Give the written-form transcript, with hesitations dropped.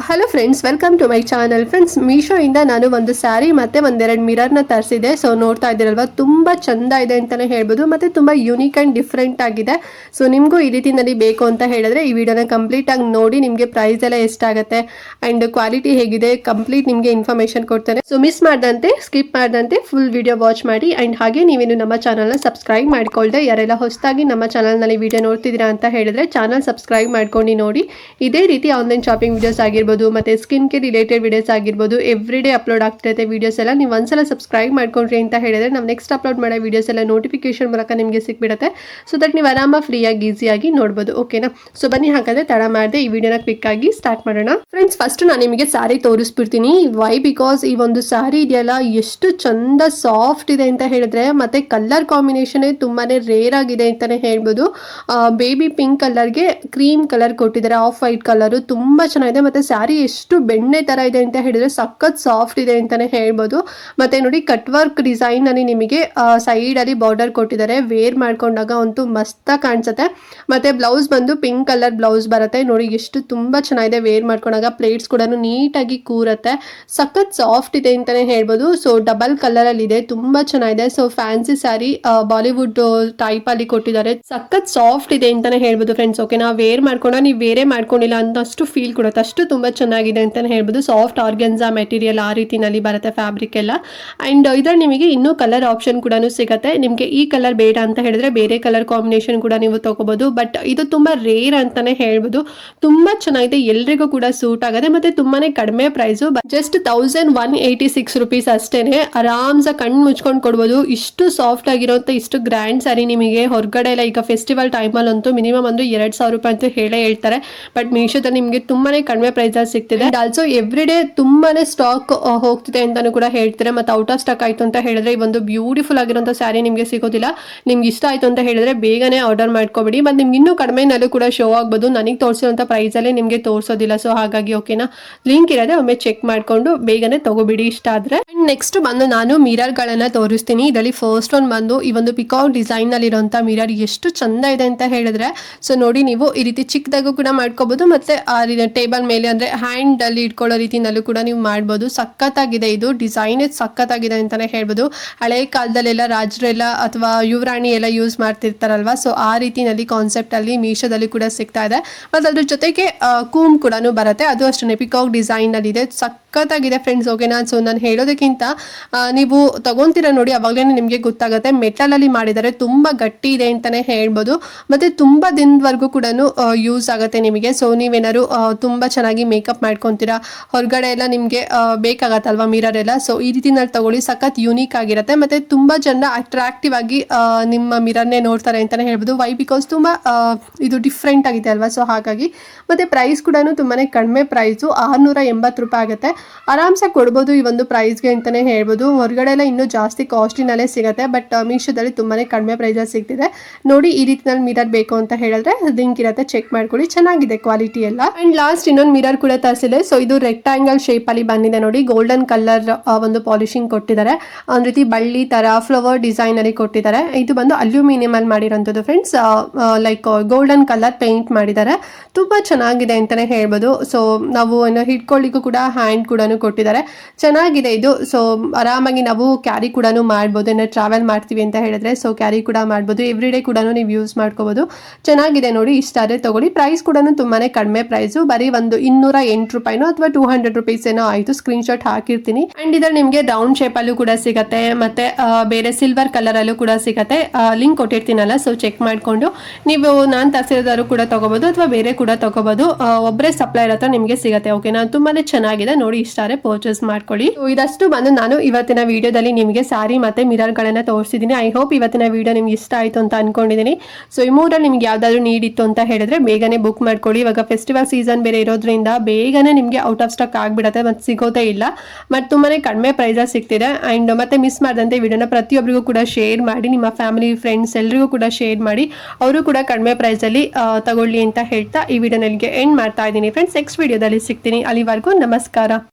Hello friends, welcome to my channel. Friends, ಮೀಶೋಯಿಂದ ನಾನು ಒಂದು ಸ್ಯಾರಿ ಮತ್ತು ಒಂದೆರಡು ಮಿರರ್ನ ತರಿಸಿದೆ. ಸೊ ನೋಡ್ತಾ ಇದ್ದೀರಲ್ವ, ತುಂಬ ಚಂದ ಇದೆ ಅಂತಲೇ ಹೇಳ್ಬೋದು, ಮತ್ತು ತುಂಬ ಯೂನಿಕ್ ಆ್ಯಂಡ್ ಡಿಫ್ರೆಂಟ್ ಆಗಿದೆ. ಸೊ ನಿಮಗೂ ಈ ರೀತಿಯಲ್ಲಿ ಬೇಕು ಅಂತ ಹೇಳಿದ್ರೆ ಈ ವಿಡಿಯೋನ ಕಂಪ್ಲೀಟಾಗಿ ನೋಡಿ. ನಿಮಗೆ ಪ್ರೈಸ್ ಎಲ್ಲ ಎಷ್ಟಾಗುತ್ತೆ ಆ್ಯಂಡ್ ಕ್ವಾಲಿಟಿ ಹೇಗಿದೆ ಕಂಪ್ಲೀಟ್ ನಿಮಗೆ ಇನ್ಫಾರ್ಮೇಷನ್ ಕೊಡ್ತೇನೆ. ಸೊ ಮಿಸ್ ಮಾಡ್ದಂತೆ, ಸ್ಕಿಪ್ ಮಾಡ್ದಂತೆ ಫುಲ್ ವಿಡಿಯೋ ವಾಚ್ ಮಾಡಿ. ಆ್ಯಂಡ್ ಹಾಗೆ ನೀವೇನು ನಮ್ಮ ಚಾನಲ್ನ ಸಬ್ಸ್ಕ್ರೈಬ್ ಮಾಡ್ಕೊಳ್ದೆ ಯಾರೆಲ್ಲ ಹೊಸದಾಗಿ ನಮ್ಮ ಚಾನಲ್ನಲ್ಲಿ ವಿಡಿಯೋ ನೋಡ್ತಿದ್ದೀರಾ ಅಂತ ಹೇಳಿದ್ರೆ ಚಾನಲ್ ಸಬ್ಸ್ಕ್ರೈಬ್ ಮಾಡ್ಕೊಂಡು ನೋಡಿ. ಇದೇ ರೀತಿ ಆನ್ಲೈನ್ ಶಾಪಿಂಗ್ ವಿಡಿಯೋಸ್ ಆಗಿರ್ಬೋದು, ಮತ್ತೆ ಸ್ಕಿನ್ ಕೇರ್ ರಿಲೇಟೆಡ್ ವಿಡಿಯೋಸ್ ಆಗಿರ್ಬೋದು, ಎವ್ರಿ ಡೇ ಅಪ್ಲೋಡ್ ಆಗ್ತಿರುತ್ತೆ ವಿಡಿಯೋಸ್ ಎಲ್ಲ. ನೀವು ಒಂದ್ಸಲ ಸಬ್ಸ್ಕ್ರೈಬ್ ಮಾಡ್ಕೊಂಡ್ರಿ ಅಂತ ಹೇಳಿದ್ರೆ ನಾವು ನೆಕ್ಸ್ಟ್ ಅಪ್ಲೋಡ್ ಮಾಡೋ ವಿಡಿಯೋಸ್ ಎಲ್ಲ ನೋಟಿಫಿಕೇಶನ್ ಮೂಲಕ ನಿಮಗೆ ಸಿಕ್ಬಿಡುತ್ತೆ. ಸೊ ದಟ್ ನೀವು ಆರಾಮ ಫ್ರೀಯಾಗಿ ಈಸಿಯಾಗಿ ನೋಡ್ಬೋದು. ಓಕೆನಾ? ಸೊ ಬನ್ನಿ, ಹಾಗಾದ್ರೆ ತಡ ಮಾಡದೆ ಈ ವಿಡಿಯೋನ ಕ್ವಿಕ್ ಆಗಿ ಸ್ಟಾರ್ಟ್ ಮಾಡೋಣ. ಫ್ರೆಂಡ್ಸ್, ಫಸ್ಟ್ ನಾನು ನಿಮಗೆ ಸ್ಯಾರಿ ತೋರಿಸ್ಬಿಡ್ತೀನಿ. ವೈ? ಬಿಕಾಸ್ ಈ ಒಂದು ಸ್ಯಾರಿ ಇದೆಯಲ್ಲ, ಎಷ್ಟು ಚಂದ ಸಾಫ್ಟ್ ಇದೆ ಅಂತ ಹೇಳಿದ್ರೆ, ಮತ್ತೆ ಕಲರ್ ಕಾಂಬಿನೇಷನ್ ತುಂಬಾನೇ ರೇರ್ ಆಗಿದೆ ಅಂತಾನೆ ಹೇಳ್ಬೋದು. ಬೇಬಿ ಪಿಂಕ್ ಕಲರ್ಗೆ ಕ್ರೀಮ್ ಕಲರ್ ಕೊಟ್ಟಿದ್ದಾರೆ, ಆಫ್ ವೈಟ್ ಕಲರ್, ತುಂಬಾ ಚೆನ್ನಾಗಿದೆ. ಮತ್ತೆ ಸ್ಯಾರಿ ಎಷ್ಟು ಬೆಣ್ಣೆ ತರ ಇದೆ ಅಂತ ಹೇಳಿದ್ರೆ ಸಖತ್ ಸಾಫ್ಟ್ ಇದೆ ಅಂತಾನೆ ಹೇಳ್ಬೋದು. ಮತ್ತೆ ನೋಡಿ, ಕಟ್ ವರ್ಕ್ ಡಿಸೈನ್ ಅಲ್ಲಿ ನಿಮಗೆ ಸೈಡ್ ಅಲ್ಲಿ ಬಾರ್ಡರ್ ಕೊಟ್ಟಿದ್ದಾರೆ. ವೇರ್ ಮಾಡ್ಕೊಂಡಾಗ ಅಂತೂ ಮಸ್ತ್ ಕಾಣಿಸುತ್ತೆ. ಮತ್ತೆ ಬ್ಲೌಸ್ ಬಂದು ಪಿಂಕ್ ಕಲರ್ ಬ್ಲೌಸ್ ಬರುತ್ತೆ. ನೋಡಿ ಎಷ್ಟು ತುಂಬಾ ಚೆನ್ನಾಗಿದೆ. ವೇರ್ ಮಾಡ್ಕೊಂಡಾಗ ಪ್ಲೇಟ್ಸ್ ಕೂಡ ನೀಟಾಗಿ ಕೂರತ್ತೆ. ಸಖತ್ ಸಾಫ್ಟ್ ಇದೆ ಅಂತಾನೆ ಹೇಳ್ಬೋದು. ಸೊ ಡಬಲ್ ಕಲರ್ ಅಲ್ಲಿ ಇದೆ, ತುಂಬಾ ಚೆನ್ನಾಗಿದೆ. So fancy sari Bollywood type ಅಲ್ಲಿ ಕೊಟ್ಟಿದ್ದಾರೆ. ಸಖತ್ ಸಾಫ್ಟ್ ಇದೆ ಅಂತಾನೆ ಹೇಳ್ಬೋದು ಫ್ರೆಂಡ್ಸ್. ಓಕೆ, ನಾವು ವೇರ್ ಮಾಡ್ಕೊಂಡ ನೀವು ಬೇರೆ ಮಾಡ್ಕೊಂಡಿಲ್ಲ ಅಂತ ಅಷ್ಟು ಫೀಲ್ ಕೊಡುತ್ತೆ. ಅಷ್ಟು ತುಂಬಾ ಚೆನ್ನಾಗಿದೆ ಅಂತಾನೆ ಹೇಳ್ಬೋದು. ಸಾಫ್ಟ್ ಆರ್ಗನ್ಸಾ ಮೆಟೀರಿಯಲ್ ಆ ರೀತಿನಲ್ಲಿ ಬರುತ್ತೆ ಫ್ಯಾಬ್ರಿಕ್ ಎಲ್ಲ. ಅಂಡ್ ಇದ್ರಲ್ಲಿ ನಿಮಗೆ ಇನ್ನೂ ಕಲರ್ ಆಪ್ಷನ್ ಕೂಡ ಸಿಗುತ್ತೆ. ನಿಮಗೆ ಈ ಕಲರ್ ಬೇಡ ಅಂತ ಹೇಳಿದ್ರೆ ಬೇರೆ ಕಲರ್ ಕಾಂಬಿನೇಷನ್ ಕೂಡ ನೀವು ತಗೋಬಹುದು. ಬಟ್ ಇದು ತುಂಬಾ ರೇರ್ ಅಂತಾನೆ ಹೇಳ್ಬೋದು. ತುಂಬಾ ಚೆನ್ನಾಗಿದೆ, ಎಲ್ರಿಗೂ ಕೂಡ ಸೂಟ್ ಆಗುತ್ತೆ. ಮತ್ತೆ ತುಂಬಾನೇ ಕಡಿಮೆ ಪ್ರೈಸ್, ಜಸ್ಟ್ 1186 ರೂಪೀಸ್ ಅಷ್ಟೇನೆ. ಆರಾಮ್ಸ ಕಣ್ಣು ಮುಚ್ಕೊಂಡು ಕೊಡ್ಬೋದು. ಇಷ್ಟು ಸಾಫ್ಟ್ ಆಗಿರೋಂಥ ಇಷ್ಟು ಗ್ರ್ಯಾಂಡ್ ಸ್ಯಾರಿ ನಿಮಗೆ ಹೊರಗಡೆ ಎಲ್ಲ ಈಗ ಫೆಸ್ಟಿವಲ್ ಟೈಮಲ್ಲಿ ಅಂತೂ ಮಿನಿಮಮ್ ಒಂದು 2000 ರೂಪಾಯಿ ಅಂತೂ ಹೇಳ್ತಾರೆ. ಬಟ್ ಮೀಶೋದಲ್ಲಿ ನಿಮಗೆ ತುಂಬಾನೇ ಕಡಿಮೆ ಪ್ರೈಸ್ ಸಿಗ್ತಿದೆ. ಅಂಡ್ ಆಲ್ಸೋ ಎವ್ರಿ ಡೇ ತುಂಬಾನೇ ಸ್ಟಾಕ್ ಹೋಗ್ತಿದೆ ಅಂತಾನು ಕೂಡ ಹೇಳ್ತಾರೆ. ಮತ್ತೆ ಔಟ್ ಆಫ್ ಸ್ಟಾಕ್ ಆಯ್ತು ಅಂತ ಹೇಳಿದ್ರೆ ಈ ಒಂದು ಬ್ಯೂಟಿಫುಲ್ ಆಗಿರುವಂತ ಸ್ಯಾರಿ ನಿಮಗೆ ಸಿಗೋದಿಲ್ಲ. ನಿಮ್ಗೆ ಇಷ್ಟ ಆಯ್ತು ಅಂತ ಹೇಳಿದ್ರೆ ಬೇಗನೆ ಆರ್ಡರ್ ಮಾಡ್ಕೊಬಿಡಿ. ಮತ್ತೆ ನಿಮ್ಗೆ ಇನ್ನೂ ಕಡಿಮೆನಲ್ಲೂ ಕೂಡ ಶೋ ಆಗ್ಬೋದು. ನನಗೆ ತೋರಿಸಿರುವಂತ ಪ್ರೈಸ್ ಅಲ್ಲಿ ನಿಮ್ಗೆ ತೋರಿಸೋದಿಲ್ಲ. ಸೊ ಹಾಗಾಗಿ ಓಕೆನಾ, ಲಿಂಕ್ ಇರೋದೆ ಒಮ್ಮೆ ಚೆಕ್ ಮಾಡ್ಕೊಂಡು ಬೇಗನೆ ತಗೋಬಿಡಿ ಇಷ್ಟ ಆದ್ರೆ. ಅಂಡ್ ನೆಕ್ಸ್ಟ್ ಬಂದು ನಾನು ಮಿರರ್ ಗಳನ್ನ ತೋರಿಸ್ತೀನಿ. ಇದರಲ್ಲಿ ಫಸ್ಟ್ ಒನ್ ಬಂದು ಈ ಒಂದು ಪಿಕಾಕ್ ಡಿಸೈನ್ ನಲ್ಲಿ ಇರುವಂತ ಮಿರರ್ ಎಷ್ಟು ಚಂದ ಇದೆ ಅಂತ ಹೇಳಿದ್ರೆ, ಸೊ ನೋಡಿ ನೀವು ಈ ರೀತಿ ಚಿಕ್ಕದಾಗೂ ಕೂಡ ಮಾಡ್ಕೋಬಹುದು. ಮತ್ತೆ ಟೇಬಲ್ ಮೇಲೆ ಅಂದ್ರೆ ಹ್ಯಾಂಡ್ ಅಲ್ಲಿ ಇಟ್ಕೊಳ್ಳೋ ರೀತಿನಲ್ಲೂ ಕೂಡ ನೀವು ಮಾಡ್ಬೋದು. ಸಖತ್ತಾಗಿದೆ, ಇದು ಡಿಸೈನ್ ಸಖತ್ತಾಗಿದೆ ಅಂತಾನೆ ಹೇಳ್ಬೋದು. ಹಳೆ ಕಾಲದಲ್ಲೆಲ್ಲ ರಾಜರೆಲ್ಲ ಅಥವಾ ಯುವರಾಣಿ ಎಲ್ಲ ಯೂಸ್ ಮಾಡ್ತಿರ್ತಾರಲ್ವಾ, ಸೊ ಆ ರೀತಿನಲ್ಲಿ ಕಾನ್ಸೆಪ್ಟ್ ಅಲ್ಲಿ ಮೀಶೋದಲ್ಲಿ ಕೂಡ ಸಿಗ್ತಾ ಇದೆ. ಮತ್ತೆ ಅದ್ರ ಜೊತೆಗೆ ಕೂಮ್ ಕೂಡ ಬರುತ್ತೆ, ಅದು ಅಷ್ಟೇ ಪಿಕಾಕ್ ಡಿಸೈನ್ ಅಲ್ಲಿ ಇದೆ. ಸಖತ್ತಾಗಿದೆ ಫ್ರೆಂಡ್ಸ್. ಓಕೆನಾ? ಸೊ ನಾನು ಹೇಳೋದಕ್ಕಿಂತ ನೀವು ತಗೊಂತೀರ ನೋಡಿ, ಅವಾಗಲೇ ನಿಮಗೆ ಗೊತ್ತಾಗುತ್ತೆ. ಮೆಟಲ್ ಅಲ್ಲಿ ಮಾಡಿದರೆ ತುಂಬಾ ಗಟ್ಟಿ ಇದೆ ಅಂತಾನೆ ಹೇಳ್ಬೋದು. ಮತ್ತೆ ತುಂಬಾ ದಿನದವರೆಗೂ ಕೂಡ ಯೂಸ್ ಆಗುತ್ತೆ ನಿಮಗೆ. ಸೊ ನೀವೇನಾದ್ರು ತುಂಬಾ ಚೆನ್ನಾಗಿ ಮೇಕಪ್ ಮಾಡ್ಕೊಂತೀರಾ, ಹೊರಗಡೆ ಎಲ್ಲ ನಿಮಗೆ ಬೇಕಾಗತ್ತಲ್ವಾ ಮಿರರ್ ಎಲ್ಲ. ಸೊ ಈ ರೀತಿನಲ್ಲಿ ತಗೊಳ್ಳಿ, ಸಖತ್ ಯೂನಿಕ್ ಆಗಿರುತ್ತೆ. ಮತ್ತೆ ತುಂಬಾ ಜನ ಅಟ್ರಾಕ್ಟಿವ್ ಆಗಿ ನಿಮ್ಮ ಮಿರರ್ನೇ ನೋಡ್ತಾರೆ ಅಂತಾನೆ ಹೇಳ್ಬೋದು. ವೈ? ಬಿಕಾಸ್ ತುಂಬಾ ಇದು ಡಿಫ್ರೆಂಟ್ ಆಗಿದೆ ಅಲ್ವಾ, ಸೊ ಹಾಗಾಗಿ. ಮತ್ತೆ ಪ್ರೈಸ್ ಕೂಡ ತುಂಬಾನೇ ಕಡಿಮೆ ಪ್ರೈಸು, 680 ರೂಪಾಯಿ ಆಗುತ್ತೆ. ಆರಾಮ್ಸೆ ಕೊಡ್ಬೋದು ಈ ಒಂದು ಪ್ರೈಸ್ಗೆ ಅಂತಾನೆ ಹೇಳ್ಬೋದು. ಹೊರಗಡೆ ಎಲ್ಲ ಇನ್ನೂ ಜಾಸ್ತಿ ಕಾಸ್ಟ್ಲಿನಲ್ಲೇ ಸಿಗುತ್ತೆ. ಬಟ್ ಮೀಶೋದಲ್ಲಿ ತುಂಬಾನೇ ಕಡಿಮೆ ಪ್ರೈಸಲ್ಲಿ ಸಿಗ್ತಿದೆ ನೋಡಿ. ಈ ರೀತಿನಲ್ಲಿ ಮಿರರ್ ಬೇಕು ಅಂತ ಹೇಳಿದ್ರೆ ಲಿಂಕ್ ಇರುತ್ತೆ, ಚೆಕ್ ಮಾಡ್ಕೊಳ್ಳಿ. ಚೆನ್ನಾಗಿದೆ ಕ್ವಾಲಿಟಿ ಎಲ್ಲ. ಅಂಡ್ ಲಾಸ್ಟ್ ಇನ್ನೊಂದು ಮಿರರ್ ಕೂಡ ತರಿಸಿದೆ. ಸೊ ಇದು ರೆಕ್ಟಾಂಗಲ್ ಶೇಪ್ ಅಲ್ಲಿ ಬಂದಿದೆ ನೋಡಿ. ಗೋಲ್ಡನ್ ಕಲರ್ ಒಂದು ಪಾಲಿಶಿಂಗ್ ಕೊಟ್ಟಿದ್ದಾರೆ. ಒಂದ್ ರೀತಿ ಬಳ್ಳಿ ತರ ಫ್ಲವರ್ ಡಿಸೈನ್ ಅಲ್ಲಿ ಕೊಟ್ಟಿದ್ದಾರೆ. ಇದು ಬಂದು ಅಲ್ಯೂಮಿನಿಯಂ ಅಲ್ಲಿ ಮಾಡಿರೋಂಥದ್ದು friends. Like golden colour paint ಮಾಡಿದ್ದಾರೆ. ತುಂಬಾ ಚೆನ್ನಾಗಿದೆ ಅಂತಾನೆ ಹೇಳ್ಬೋದು. ಸೊ ನಾವು ಹಿಡ್ಕೊಳ್ಳಿಕ್ಕೂ ಕೂಡ ಹ್ಯಾಂಡ್ ಕೂಡ ಕೊಟ್ಟಿದ್ದಾರೆ. ಚೆನ್ನಾಗಿದೆ ಇದು. ಸೊ ಆರಾಮಾಗಿ ನಾವು ಕ್ಯಾರಿ ಕೂಡ ಮಾಡ್ಬೋದು. ಟ್ರಾವೆಲ್ ಮಾಡ್ತೀವಿ ಅಂತ ಹೇಳಿದ್ರೆ ಸೊ ಕ್ಯಾರಿ ಕೂಡ ಮಾಡ್ಬೋದು. ಎವ್ರಿ ಡೇ ಕೂಡ ನೀವು ಯೂಸ್ ಮಾಡ್ಕೋಬಹುದು. ಚೆನ್ನಾಗಿದೆ ನೋಡಿ, ಇಷ್ಟ ಆದ್ರೆ ತಗೊಳ್ಳಿ. ಪ್ರೈಸ್ ಕೂಡ ತುಂಬಾನೇ ಕಡಿಮೆ ಪ್ರೈಸು, ಬರೀ ಒಂದು 208 ರೂಪಾಯಿನೋ ಅಥವಾ 200 ರೂಪೀಸ್ ಏನೋ ಆಯ್ತು. ಸ್ಕ್ರೀನ್ ಶಾಟ್ ಹಾಕಿರ್ತೀನಿ. ಅಂಡ್ ಇದ್ರಲ್ಲಿ ನಿಮಗೆ ರೌಂಡ್ ಶೇಪ್ ಅಲ್ಲೂ ಕೂಡ ಸಿಗತ್ತೆ, ಮತ್ತೆ ಬೇರೆ ಸಿಲ್ವರ್ ಕಲರ್ ಅಲ್ಲೂ ಕೂಡ ಸಿಗತ್ತೆ. ಲಿಂಕ್ ಕೊಟ್ಟಿರ್ತೀನಲ್ಲ, ಸೊ ಚೆಕ್ ಮಾಡ್ಕೊಂಡು ನೀವು ನಾನು ತರಿಸಿರೋದಾದ್ರು ಕೂಡ ತಗೋಬಹುದು ಅಥವಾ ಬೇರೆ ಕೂಡ ತಗೋಬಹುದು. ಒಬ್ಬರೇ ಸಪ್ಲೈರ್ ಹತ್ರ ನಿಮಗೆ ಸಿಗತ್ತೆ. ಓಕೆನಾ? ತುಂಬಾನೇ ಚೆನ್ನಾಗಿದೆ ನೋಡಿ, ಇಷ್ಟ ಆದ್ರೆ ಪರ್ಚೇಸ್ ಮಾಡ್ಕೊಳ್ಳಿ. ಇದಷ್ಟು ಬಂದು ನಾನು ಇವತ್ತಿನ ವಿಡಿಯೋದಲ್ಲಿ ನಿಮಗೆ ಸ್ಯಾರಿ ಮತ್ತೆ ಮಿರರ್ ಗಳನ್ನ ತೋರಿಸಿದೀನಿ. ಐ ಹೋಪ್ ಇವತ್ತಿನ ವಿಡಿಯೋ ನಿಮ್ಗೆ ಇಷ್ಟ ಆಯ್ತು ಅಂತ ಅನ್ಕೊಂಡಿದ್ದೀನಿ. ಸೊ ಈ ಮೂರಲ್ಲಿ ನಿಮ್ಗೆ ಯಾವ್ದಾದ್ರು ನೀಡ್ ಇತ್ತು ಅಂತ ಹೇಳಿದ್ರೆ ಬೇಗನೆ ಬುಕ್ ಮಾಡ್ಕೊಳ್ಳಿ. ಇವಾಗ ಫೆಸ್ಟಿವಲ್ ಸೀಸನ್ ಬೇರೆ ಇರೋದ್ರಿಂದ ಬೇಗನೆ ನಿಮಗೆ ಔಟ್ ಆಫ್ ಸ್ಟಾಕ್ ಆಗ್ಬಿಡತ್ತೆ, ಮತ್ತೆ ಸಿಗೋದೇ ಇಲ್ಲ. ಬಟ್ ತುಂಬಾನೇ ಕಡಿಮೆ ಪ್ರೈಸ್ ಸಿಗ್ತಿದೆ. ಅಂಡ್ ಮತ್ತೆ ಮಿಸ್ ಮಾಡದಂತೆ ವಿಡಿಯೋನ ಪ್ರತಿಯೊಬ್ಬರಿಗೂ ಕೂಡ ಶೇರ್ ಮಾಡಿ, ನಿಮ್ಮ ಫ್ಯಾಮಿಲಿ ಫ್ರೆಂಡ್ಸ್ ಎಲ್ರಿಗೂ ಕೂಡ ಶೇರ್ ಮಾಡಿ, ಅವರು ಕೂಡ ಕಡಿಮೆ ಪ್ರೈಸ್ ಅಲ್ಲಿ ತಗೊಳ್ಳಿ ಅಂತ ಹೇಳ್ತಾ ಈ ವಿಡಿಯೋನ ಇಲ್ಲಿಗೆ ಎಂಡ್ ಮಾಡ್ತಾ ಇದ್ದೀನಿ ಫ್ರೆಂಡ್ಸ್. ನೆಕ್ಸ್ಟ್ ವಿಡಿಯೋದಲ್ಲಿ ಸಿಗ್ತೀನಿ. ಅಲ್ಲಿವರೆಗೂ ನಮಸ್ಕಾರ.